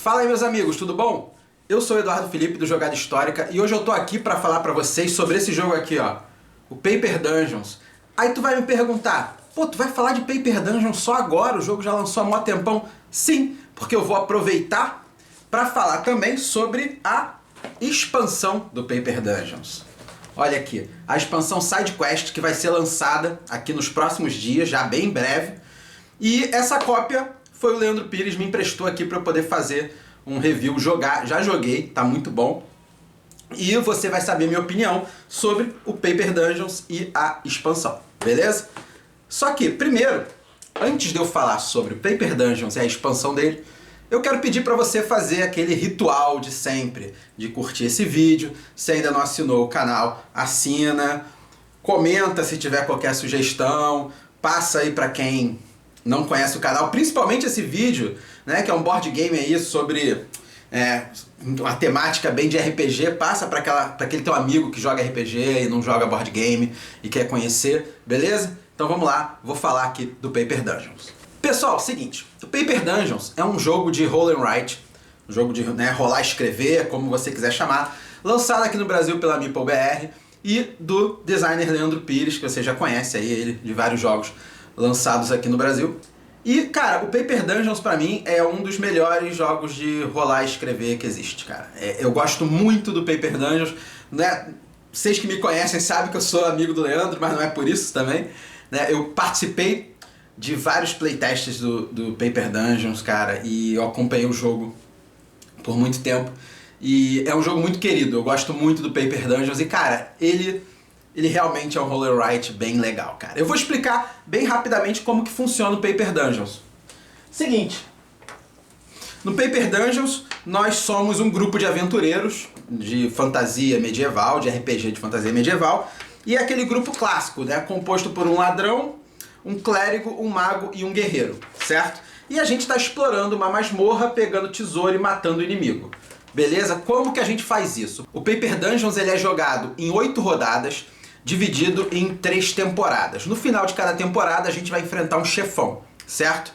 Fala aí, meus amigos, tudo bom? Eu sou o Eduardo Felipe do Jogada Histórica e hoje eu tô aqui pra falar pra vocês sobre esse jogo aqui, ó, o Paper Dungeons. Aí tu vai me perguntar, pô, tu vai falar de Paper Dungeons só agora? O jogo já lançou há mó tempão? Sim, porque eu vou aproveitar pra falar também sobre a expansão do Paper Dungeons. Olha aqui, a expansão Side Quest que vai ser lançada aqui nos próximos dias, já bem em breve. E essa cópia foi o Leandro Pires me emprestou aqui para eu poder fazer um review, já joguei, tá muito bom. E você vai saber minha opinião sobre o Paper Dungeons e a expansão, beleza? Só que, primeiro, antes de eu falar sobre o Paper Dungeons e a expansão dele, eu quero pedir para você fazer aquele ritual de sempre, de curtir esse vídeo. Se ainda não assinou o canal, assina, comenta se tiver qualquer sugestão, passa aí para quem não conhece o canal, principalmente esse vídeo, né, que é um board game aí sobre uma temática bem de RPG, passa para aquele teu amigo que joga RPG e não joga board game e quer conhecer, beleza? Então vamos lá, vou falar aqui do Paper Dungeons. Pessoal, seguinte, o Paper Dungeons é um jogo de roll and write, um jogo de rolar e escrever, como você quiser chamar, lançado aqui no Brasil pela MeepleBR e do designer Leandro Pires, que você já conhece aí ele de vários jogos lançados aqui no Brasil. E, cara, o Paper Dungeons pra mim é um dos melhores jogos de rolar e escrever que existe, cara. Eu gosto muito do Paper Dungeons, né? Vocês que me conhecem sabem que eu sou amigo do Leandro, mas não é por isso também, né? Eu participei de vários playtests do Paper Dungeons, cara, e eu acompanhei o jogo por muito tempo. E é um jogo muito querido, eu gosto muito do Paper Dungeons e, cara, ele realmente é um roll and write bem legal, cara. Eu vou explicar bem rapidamente como que funciona o Paper Dungeons. Seguinte, no Paper Dungeons nós somos um grupo de aventureiros de fantasia medieval, de RPG de fantasia medieval, e é aquele grupo clássico, né, composto por um ladrão, um clérigo, um mago e um guerreiro, certo? E a gente está explorando uma masmorra, pegando tesouro e matando o inimigo. Beleza? Como que a gente faz isso? O Paper Dungeons ele é jogado em 8 rodadas, dividido em 3 temporadas. No final de cada temporada a gente vai enfrentar um chefão, certo?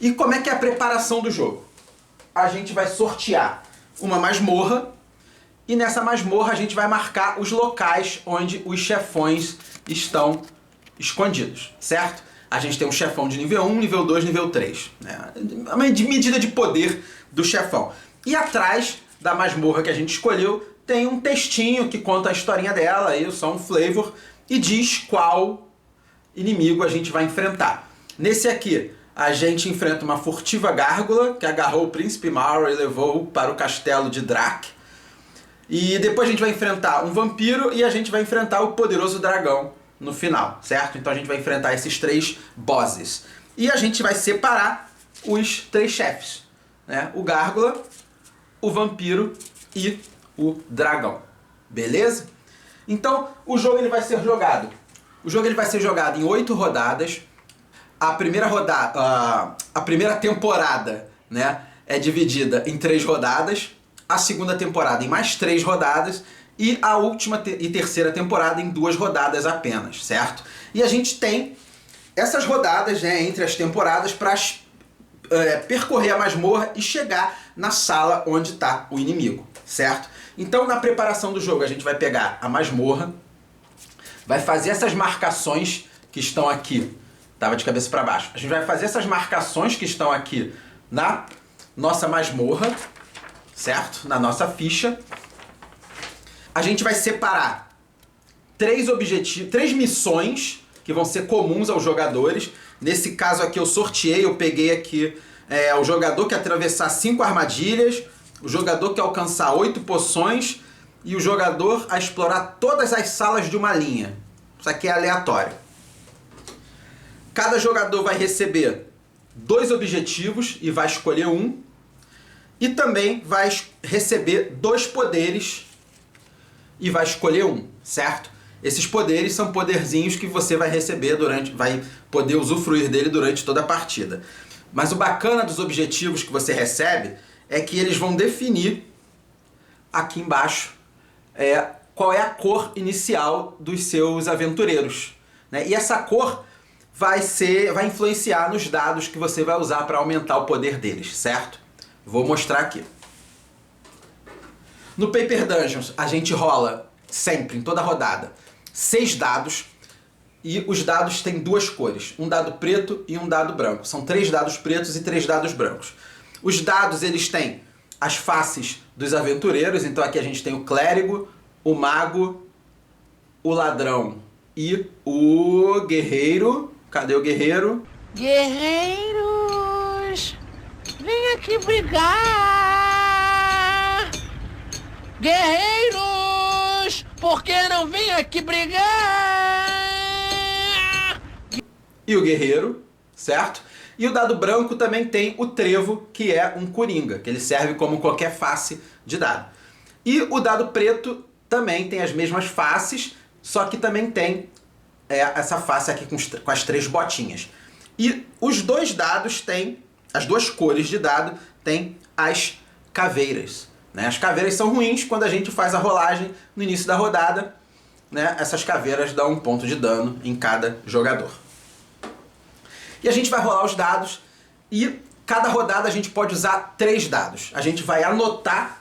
E como é que é a preparação do jogo? A gente vai sortear uma masmorra e nessa masmorra a gente vai marcar os locais onde os chefões estão escondidos, certo? A gente tem um chefão de nível 1, nível 2, nível 3. Né? Uma medida de poder do chefão. E atrás da masmorra que a gente escolheu tem um textinho que conta a historinha dela, aí só um flavor, e diz qual inimigo a gente vai enfrentar. Nesse aqui, a gente enfrenta uma furtiva gárgula que agarrou o príncipe Mauer e levou para o castelo de Drak. E depois a gente vai enfrentar um vampiro e a gente vai enfrentar o poderoso dragão no final, certo? Então a gente vai enfrentar esses 3 bosses. E a gente vai separar os 3 chefes, né? O gárgula, o vampiro e o dragão. Beleza? Então o jogo ele vai ser jogado. O jogo ele vai ser jogado em 8 rodadas. A primeira temporada, né, é dividida em 3 rodadas. A segunda temporada em mais 3 rodadas. E a última e terceira temporada em 2 rodadas apenas, certo? E a gente tem essas rodadas, né, entre as temporadas para percorrer a masmorra e chegar na sala onde está o inimigo, certo? Então na preparação do jogo a gente vai pegar a masmorra, vai fazer essas marcações que estão aqui, tava de cabeça para baixo, a gente vai fazer essas marcações que estão aqui na nossa masmorra, certo? Na nossa ficha. A gente vai separar 3 missões que vão ser comuns aos jogadores. Nesse caso aqui eu sorteei, eu peguei aqui o jogador que atravessar 5 armadilhas, o jogador que alcançar 8 poções e o jogador a explorar todas as salas de uma linha. Isso aqui é aleatório. Cada jogador vai receber 2 objetivos e vai escolher um. E também vai receber 2 poderes e vai escolher um, certo? Esses poderes são poderzinhos que você vai receber vai poder usufruir dele durante toda a partida. Mas o bacana dos objetivos que você recebe é que eles vão definir aqui embaixo qual é a cor inicial dos seus aventureiros, né? E essa cor vai influenciar nos dados que você vai usar para aumentar o poder deles, certo? Vou mostrar aqui. No Paper Dungeons, a gente rola sempre, em toda rodada, 6 dados. E os dados têm 2 cores, um dado preto e um dado branco. São 3 dados pretos e 3 dados brancos. Os dados, eles têm as faces dos aventureiros. Então aqui a gente tem o clérigo, o mago, o ladrão e o guerreiro. Cadê o guerreiro? Guerreiros, vem aqui brigar! Guerreiros, por que não vem aqui brigar? E o guerreiro, certo? E o dado branco também tem o trevo, que é um coringa, que ele serve como qualquer face de dado. E o dado preto também tem as mesmas faces, só que também tem essa face aqui com as 3 botinhas. E os 2 dados têm, as 2 cores de dado, têm as caveiras. Né? As caveiras são ruins quando a gente faz a rolagem no início da rodada. Né? Essas caveiras dão 1 ponto de dano em cada jogador. E a gente vai rolar os dados e cada rodada a gente pode usar 3 dados. A gente vai anotar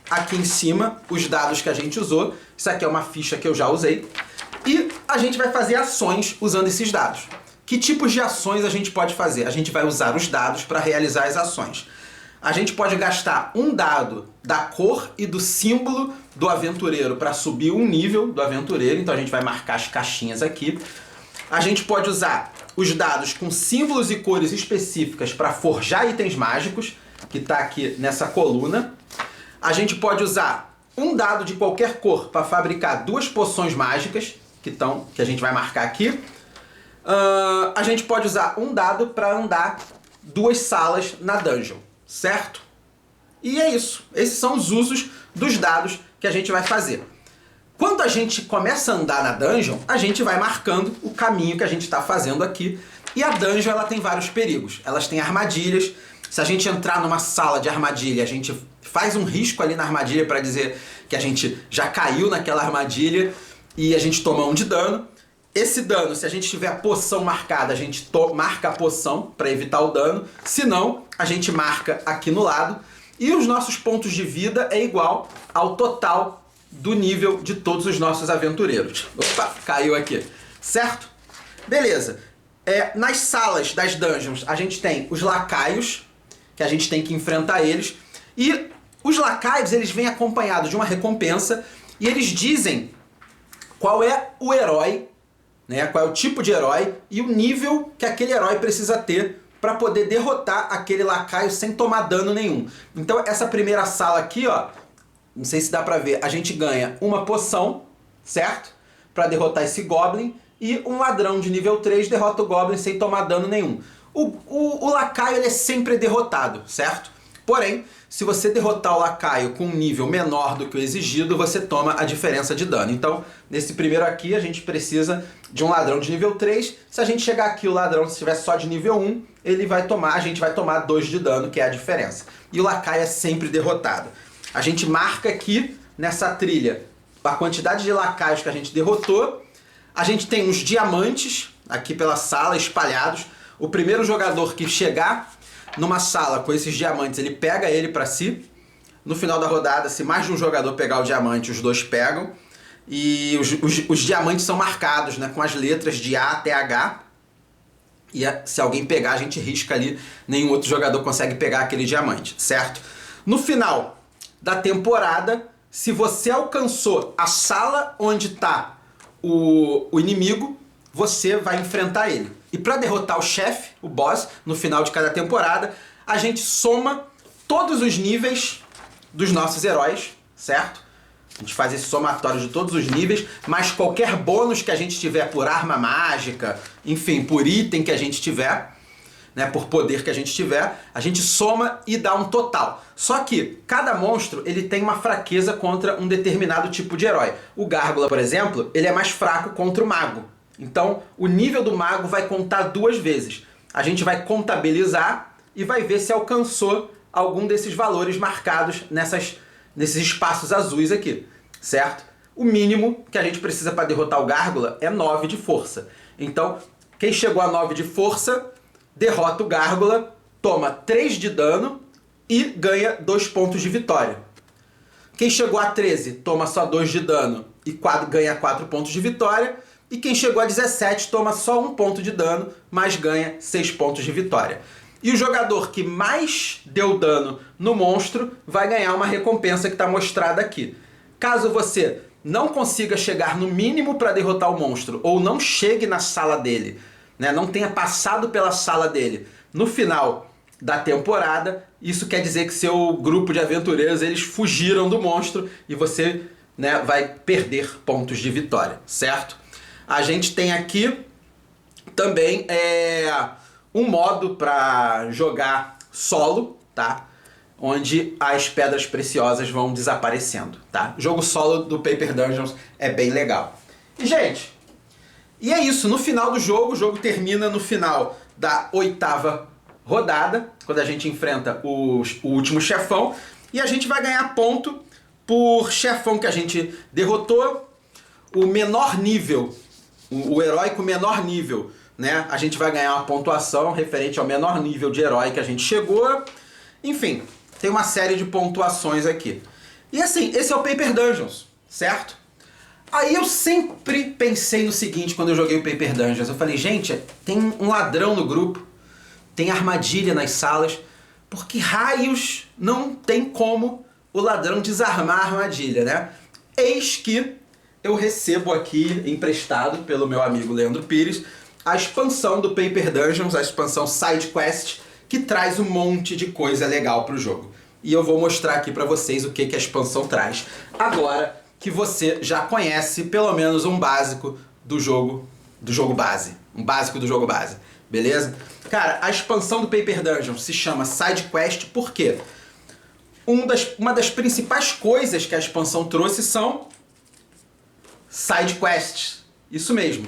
aqui em cima os dados que a gente usou. Isso aqui é uma ficha que eu já usei. E a gente vai fazer ações usando esses dados. Que tipos de ações a gente pode fazer? A gente vai usar os dados para realizar as ações. A gente pode gastar um dado da cor e do símbolo do aventureiro para subir um nível do aventureiro. Então a gente vai marcar as caixinhas aqui. A gente pode usar os dados com símbolos e cores específicas para forjar itens mágicos, que está aqui nessa coluna. A gente pode usar um dado de qualquer cor para fabricar 2 poções mágicas, que a gente vai marcar aqui. A gente pode usar um dado para andar 2 salas na dungeon, certo? E é isso. Esses são os usos dos dados que a gente vai fazer. Quando a gente começa a andar na dungeon, a gente vai marcando o caminho que a gente está fazendo aqui. E a dungeon, ela tem vários perigos. Elas têm armadilhas. Se a gente entrar numa sala de armadilha, a gente faz um risco ali na armadilha para dizer que a gente já caiu naquela armadilha e a gente toma 1 de dano. Esse dano, se a gente tiver a poção marcada, a gente marca a poção para evitar o dano. Se não, a gente marca aqui no lado. E os nossos pontos de vida é igual ao total do nível de todos os nossos aventureiros. Opa, caiu aqui. Certo? Beleza. Nas salas das dungeons, a gente tem os lacaios, que a gente tem que enfrentar eles. E os lacaios, eles vêm acompanhados de uma recompensa e eles dizem qual é o herói, né? Qual é o tipo de herói e o nível que aquele herói precisa ter para poder derrotar aquele lacaio sem tomar dano nenhum. Então essa primeira sala aqui, ó, não sei se dá pra ver, a gente ganha uma poção, certo? Pra derrotar esse Goblin. E um ladrão de nível 3 derrota o Goblin sem tomar dano nenhum. O lacaio, ele é sempre derrotado, certo? Porém, se você derrotar o lacaio com um nível menor do que o exigido, você toma a diferença de dano. Então, nesse primeiro aqui, a gente precisa de um ladrão de nível 3. Se a gente chegar aqui, o ladrão, se estiver só de nível 1, a gente vai tomar 2 de dano, que é a diferença. E o lacaio é sempre derrotado. A gente marca aqui, nessa trilha, a quantidade de lacaios que a gente derrotou. A gente tem uns diamantes aqui pela sala, espalhados. O primeiro jogador que chegar numa sala com esses diamantes, ele pega ele pra si. No final da rodada, se mais de um jogador pegar o diamante, os 2 pegam. E os diamantes são marcados, né, com as letras de A até H. E se alguém pegar, a gente risca ali. Nenhum outro jogador consegue pegar aquele diamante, certo? No final da temporada, se você alcançou a sala onde está o inimigo, você vai enfrentar ele. E para derrotar o chefe, o boss, no final de cada temporada, a gente soma todos os níveis dos nossos heróis, certo? A gente faz esse somatório de todos os níveis, mas qualquer bônus que a gente tiver por arma mágica, enfim, por item que a gente tiver, né, por poder que a gente tiver, a gente soma e dá um total. Só que cada monstro, ele tem uma fraqueza contra um determinado tipo de herói. O Gárgula, por exemplo, ele é mais fraco contra o Mago. Então, o nível do Mago vai contar 2 vezes. A gente vai contabilizar e vai ver se alcançou algum desses valores marcados nesses espaços azuis aqui, certo? O mínimo que a gente precisa para derrotar o Gárgula é 9 de força. Então, quem chegou a 9 de força derrota o Gárgula, toma 3 de dano e ganha 2 pontos de vitória. Quem chegou a 13 toma só 2 de dano e ganha 4 pontos de vitória. E quem chegou a 17 toma só 1 ponto de dano, mas ganha 6 pontos de vitória. E o jogador que mais deu dano no monstro vai ganhar uma recompensa que está mostrada aqui. Caso você não consiga chegar no mínimo para derrotar o monstro, ou não chegue na sala dele, né, não tenha passado pela sala dele no final da temporada, isso quer dizer que seu grupo de aventureiros eles fugiram do monstro e você, né, vai perder pontos de vitória, certo? A gente tem aqui também um modo para jogar solo, tá? Onde as pedras preciosas vão desaparecendo, tá? O jogo solo do Paper Dungeons é bem legal. E, gente, e é isso. No final do jogo, o jogo termina no final da 8ª rodada, quando a gente enfrenta o último chefão, e a gente vai ganhar ponto por chefão que a gente derrotou, o menor nível, o herói com menor nível, né? A gente vai ganhar uma pontuação referente ao menor nível de herói que a gente chegou. Enfim, tem uma série de pontuações aqui. E assim, esse é o Paper Dungeons, certo? Aí eu sempre pensei no seguinte quando eu joguei o Paper Dungeons. Eu falei, gente, tem um ladrão no grupo, tem armadilha nas salas, por que raios não tem como o ladrão desarmar a armadilha, né? Eis que eu recebo aqui, emprestado pelo meu amigo Leandro Pires, a expansão do Paper Dungeons, a expansão Side Quest, que traz um monte de coisa legal pro jogo. E eu vou mostrar aqui pra vocês o que a expansão traz, agora que você já conhece pelo menos um básico do jogo base. Um básico do jogo base, beleza? Cara, a expansão do Paper Dungeons se chama Side Quest por quê? Uma das principais coisas que a expansão trouxe são Side Quests. Isso mesmo.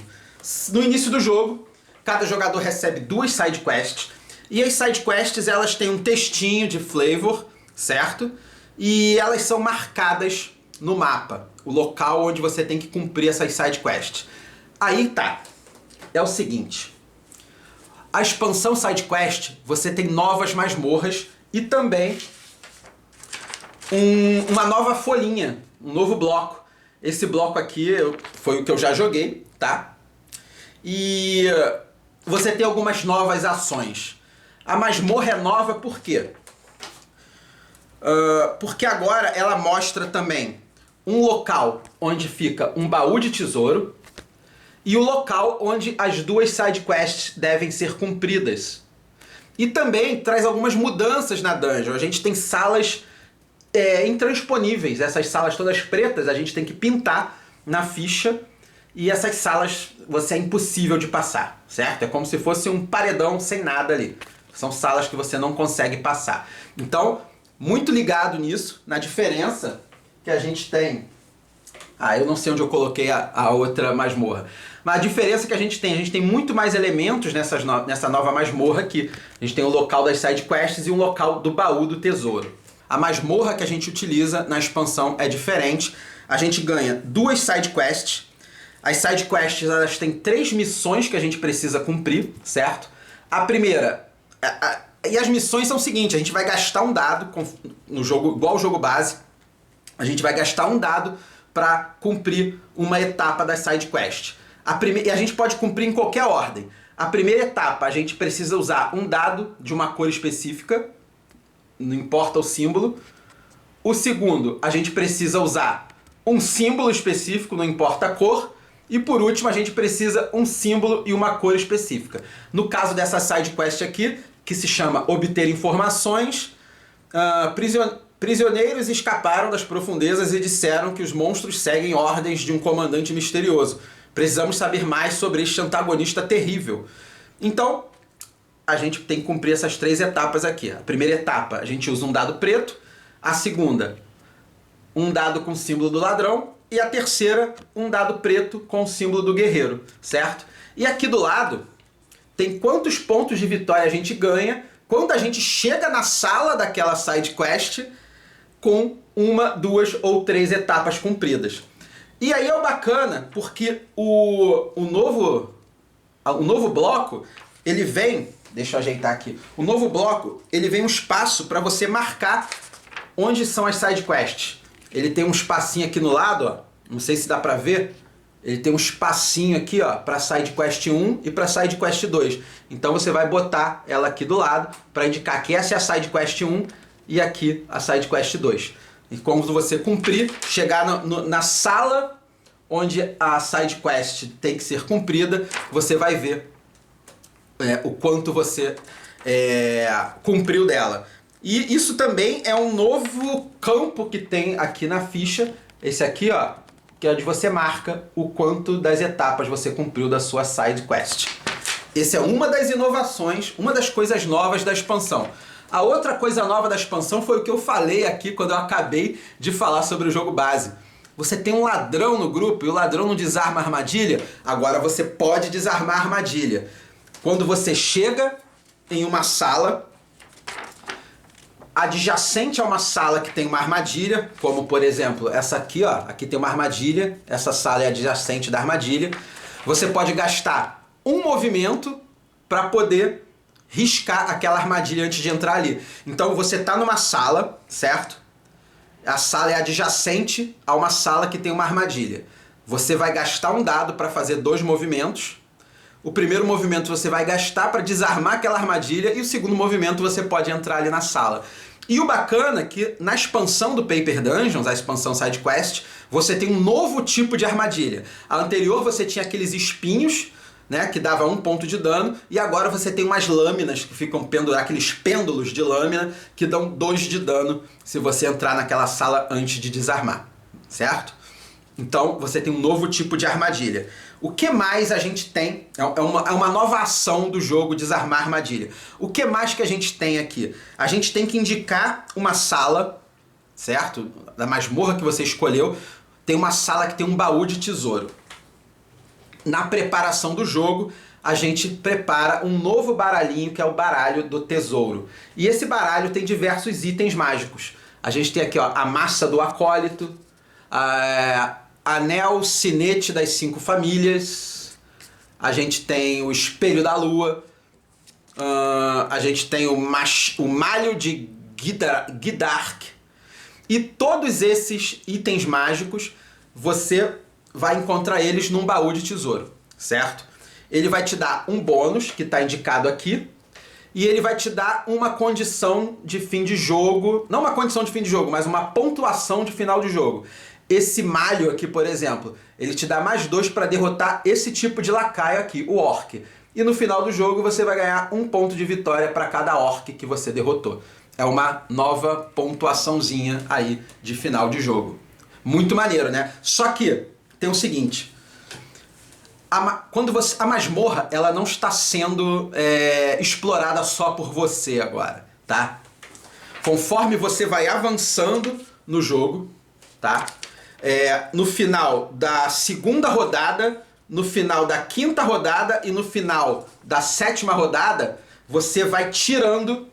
No início do jogo, cada jogador recebe 2 Side Quests. E as Side Quests, elas têm um textinho de flavor, certo? E elas são marcadas no mapa, o local onde você tem que cumprir essas Side Quests. Aí tá. É o seguinte. A expansão Side Quest, você tem novas masmorras e também uma nova folhinha, um novo bloco. Esse bloco aqui foi o que eu já joguei, tá? E você tem algumas novas ações. A masmorra é nova por quê? Porque agora ela mostra também um local onde fica um baú de tesouro e o local onde as 2 side quests devem ser cumpridas. E também traz algumas mudanças na dungeon. A gente tem salas intransponíveis. Essas salas todas pretas a gente tem que pintar na ficha e essas salas você é impossível de passar, certo? É como se fosse um paredão sem nada ali. São salas que você não consegue passar. Então, muito ligado nisso, na diferença que a gente tem... eu não sei onde eu coloquei a outra masmorra. Mas a diferença que a gente tem muito mais elementos nessa nova masmorra aqui. A gente tem o local das side quests e o local do baú do tesouro. A masmorra que a gente utiliza na expansão é diferente. A gente ganha 2 side quests. As side quests, elas têm 3 missões que a gente precisa cumprir, certo? A primeira... E as missões são o seguinte, a gente vai gastar um dado no jogo, igual ao jogo base. A gente vai gastar um dado para cumprir uma etapa da side quest. E a gente pode cumprir em qualquer ordem. A primeira etapa, a gente precisa usar um dado de uma cor específica, não importa o símbolo. O segundo, a gente precisa usar um símbolo específico, não importa a cor. E por último, a gente precisa um símbolo e uma cor específica. No caso dessa side quest aqui, que se chama Obter Informações, prisioneiros escaparam das profundezas e disseram que os monstros seguem ordens de um comandante misterioso. Precisamos saber mais sobre este antagonista terrível. Então, a gente tem que cumprir essas 3 etapas aqui. A primeira etapa, a gente usa um dado preto. A segunda, um dado com o símbolo do ladrão. E a terceira, um dado preto com o símbolo do guerreiro, certo? E aqui do lado, tem quantos pontos de vitória a gente ganha quando a gente chega na sala daquela side quest com 1, 2 ou 3 etapas cumpridas. E aí é o bacana, porque o novo bloco, ele vem Deixa eu ajeitar aqui. O novo bloco, ele vem um espaço para você marcar onde são as side quests. Ele tem um espacinho aqui no lado, ó. Não sei se dá para ver. Ele tem um espacinho aqui, ó, para side quest 1 e para side quest 2. Então você vai botar ela aqui do lado para indicar que essa é a side quest 1 e aqui a side quest 2. E quando você cumprir, chegar na sala onde a side quest tem que ser cumprida, você vai ver o quanto você cumpriu dela. E isso também é um novo campo que tem aqui na ficha. Esse aqui, ó, que é onde você marca o quanto das etapas você cumpriu da sua side quest. Essa é uma das inovações, uma das coisas novas da expansão. A outra coisa nova da expansão foi o que eu falei aqui quando eu acabei de falar sobre o jogo base. Você tem um ladrão no grupo e o ladrão não desarma a armadilha, agora você pode desarmar a armadilha. Quando você chega em uma sala adjacente a uma sala que tem uma armadilha, como por exemplo essa aqui, ó, aqui tem uma armadilha, essa sala é adjacente da armadilha, você pode gastar um movimento para poder riscar aquela armadilha antes de entrar ali. Então você está numa sala, certo? A sala é adjacente a uma sala que tem uma armadilha. Você vai gastar um dado para fazer 2 movimentos. O primeiro movimento você vai gastar para desarmar aquela armadilha e o segundo movimento você pode entrar ali na sala. E o bacana é que na expansão do Paper Dungeons, a expansão Side Quest, você tem um novo tipo de armadilha. A anterior você tinha aqueles espinhos, né, que dava 1 ponto de dano, e agora você tem umas lâminas que ficam penduradas, aqueles pêndulos de lâmina que dão 2 de dano se você entrar naquela sala antes de desarmar, certo? Então você tem um novo tipo de armadilha. O que mais a gente tem? É uma nova ação do jogo desarmar armadilha. O que mais que a gente tem aqui? A gente tem que indicar uma sala, certo? Da masmorra que você escolheu, tem uma sala que tem um baú de tesouro. Na preparação do jogo, a gente prepara um novo baralhinho, que é o baralho do tesouro. E esse baralho tem diversos itens mágicos. A gente tem aqui, ó, a massa do acólito, anel sinete das 5 famílias, a gente tem o espelho da lua, a gente tem o malho de Ghidark, e todos esses itens mágicos você vai encontrar eles num baú de tesouro, certo? Ele vai te dar um bônus, que está indicado aqui, e ele vai te dar uma condição de fim de jogo, não uma condição de fim de jogo, mas uma pontuação de final de jogo. Esse malho aqui, por exemplo, ele te dá mais 2 para derrotar esse tipo de lacaio aqui, o orc. E no final do jogo você vai ganhar 1 ponto de vitória para cada orc que você derrotou. É uma nova pontuaçãozinha aí de final de jogo. Muito maneiro, né? Só que tem o seguinte, a masmorra ela não está sendo explorada só por você agora, tá? Conforme você vai avançando no jogo, tá? No final da 2ª rodada, no final da 5ª rodada e no final da 7ª rodada, você vai tirando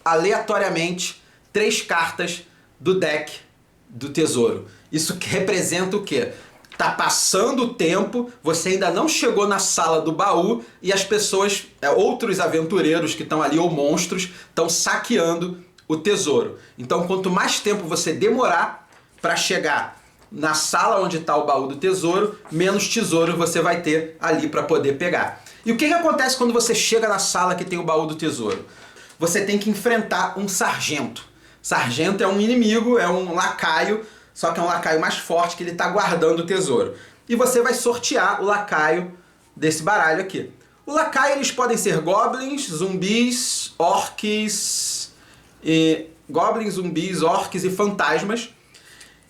aleatoriamente 3 cartas do deck do tesouro. Isso que representa o quê? Tá passando o tempo, você ainda não chegou na sala do baú e as pessoas, outros aventureiros que estão ali ou monstros, estão saqueando o tesouro. Então quanto mais tempo você demorar para chegar na sala onde está o baú do tesouro, menos tesouro você vai ter ali para poder pegar. E o que acontece quando você chega na sala que tem o baú do tesouro? Você tem que enfrentar um sargento. Sargento é um inimigo, é um lacaio, só que é um lacaio mais forte que ele está guardando o tesouro. E você vai sortear o lacaio desse baralho aqui. O lacaio eles podem ser goblins, zumbis, orcs, e fantasmas.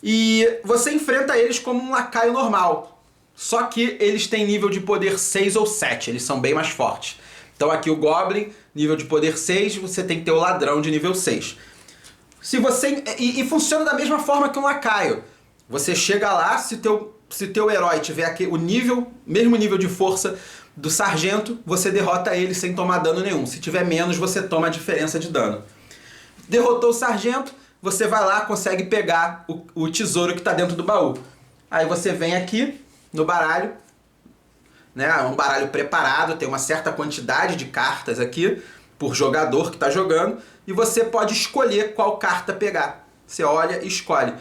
E você enfrenta eles como um lacaio normal. Só que eles têm nível de poder 6 ou 7, eles são bem mais fortes. Então aqui o Goblin, nível de poder 6, você tem que ter o ladrão de nível 6. E funciona da mesma forma que um lacaio. Você chega lá, se teu herói tiver aqui o mesmo nível de força do sargento, você derrota ele sem tomar dano nenhum. Se tiver menos, você toma a diferença de dano. Derrotou o sargento, você vai lá, consegue pegar o tesouro que está dentro do baú. Aí você vem aqui no baralho, né? É um baralho preparado, tem uma certa quantidade de cartas aqui por jogador que está jogando e você pode escolher qual carta pegar. Você olha e escolhe.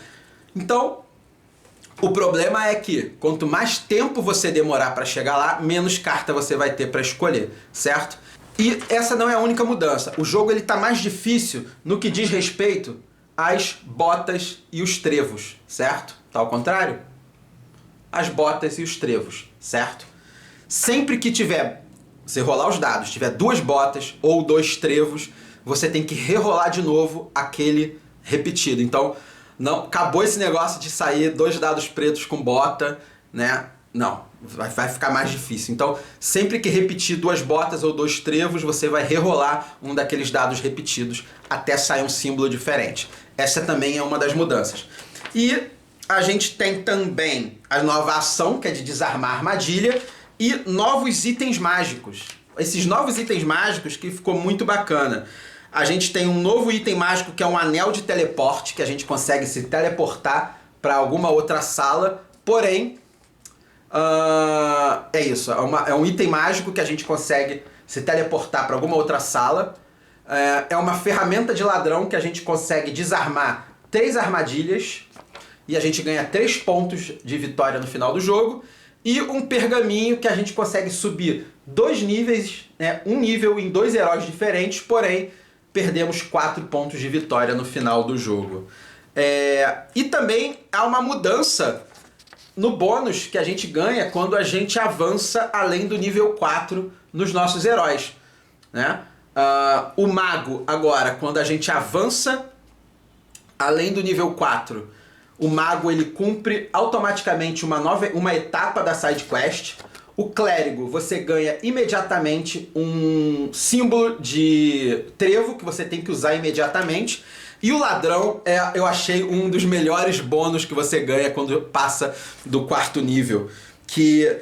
Então, o problema é que quanto mais tempo você demorar para chegar lá, menos carta você vai ter para escolher, certo? E essa não é a única mudança. O jogo ele tá mais difícil no que diz respeito às botas e os trevos, certo? Tá ao contrário? As botas e os trevos, certo? Sempre que tiver, você rolar os dados, tiver 2 botas ou 2 trevos, você tem que rerolar de novo aquele repetido. Então, não acabou esse negócio de sair 2 dados pretos com bota, né? Não, vai ficar mais difícil. Então, sempre que repetir 2 botas ou 2 trevos, você vai rerolar um daqueles dados repetidos até sair um símbolo diferente. Essa também é uma das mudanças. E a gente tem também a nova ação, que é de desarmar armadilha, e novos itens mágicos. Esses novos itens mágicos que ficou muito bacana. A gente tem um novo item mágico que é um anel de teleporte, que a gente consegue se teleportar para alguma outra sala, porém, é isso, é um item mágico que a gente consegue se teleportar para alguma outra sala. É uma ferramenta de ladrão que a gente consegue desarmar 3 armadilhas e a gente ganha 3 pontos de vitória no final do jogo. E um pergaminho que a gente consegue subir 2 níveis, né, um nível em 2 heróis diferentes, porém perdemos 4 pontos de vitória no final do jogo. E também há uma mudança no bônus que a gente ganha quando a gente avança além do nível 4 nos nossos heróis, né? O mago, agora, quando a gente avança além do nível 4, o mago ele cumpre automaticamente uma etapa da side quest. O clérigo, você ganha imediatamente um símbolo de trevo que você tem que usar imediatamente. E o ladrão, eu achei um dos melhores bônus que você ganha quando passa do 4º nível. Que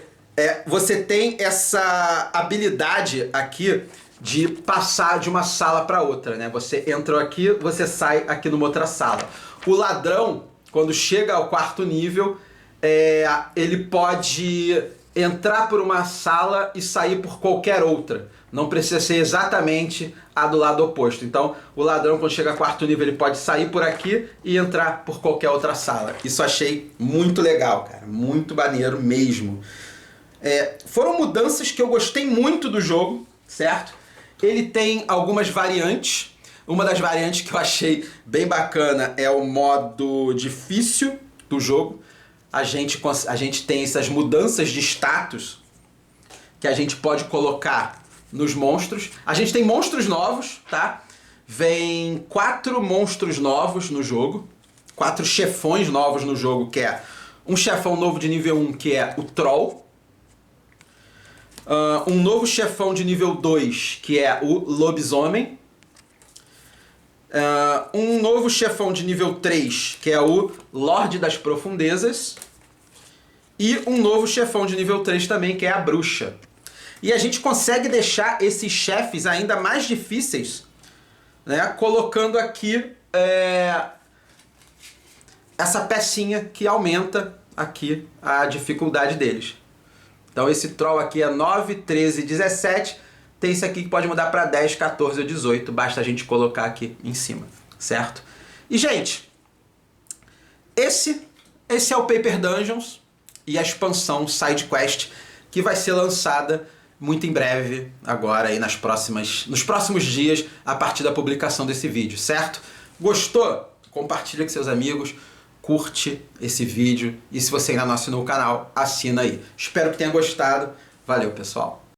você tem essa habilidade aqui de passar de uma sala para outra, né? Você entra aqui, você sai aqui numa outra sala. O ladrão, quando chega ao 4º nível, ele pode entrar por uma sala e sair por qualquer outra. Não precisa ser exatamente a do lado oposto. Então, o ladrão, quando chega ao 4º nível, ele pode sair por aqui e entrar por qualquer outra sala. Isso achei muito legal, cara. Muito maneiro mesmo. Foram mudanças que eu gostei muito do jogo, certo? Ele tem algumas variantes. Uma das variantes que eu achei bem bacana é o modo difícil do jogo. A gente tem essas mudanças de status que a gente pode colocar nos monstros. A gente tem monstros novos, tá? Vem 4 monstros novos no jogo. 4 chefões novos no jogo, que é um chefão novo de nível 1, que é o Troll. Um novo chefão de nível 2, que é o Lobisomem. Um novo chefão de nível 3, que é o Lorde das Profundezas. E um novo chefão de nível 3 também, que é a Bruxa. E a gente consegue deixar esses chefes ainda mais difíceis, né, colocando aqui essa pecinha que aumenta aqui a dificuldade deles. Então esse Troll aqui é 9, 13, 17. Tem esse aqui que pode mudar para 10, 14 ou 18. Basta a gente colocar aqui em cima, certo? E, gente, esse é o Paper Dungeons e a expansão Side Quest, que vai ser lançada muito em breve, agora aí nos próximos dias, a partir da publicação desse vídeo, certo? Gostou? Compartilha com seus amigos, curte esse vídeo e se você ainda não assinou o canal, assina aí. Espero que tenha gostado. Valeu, pessoal!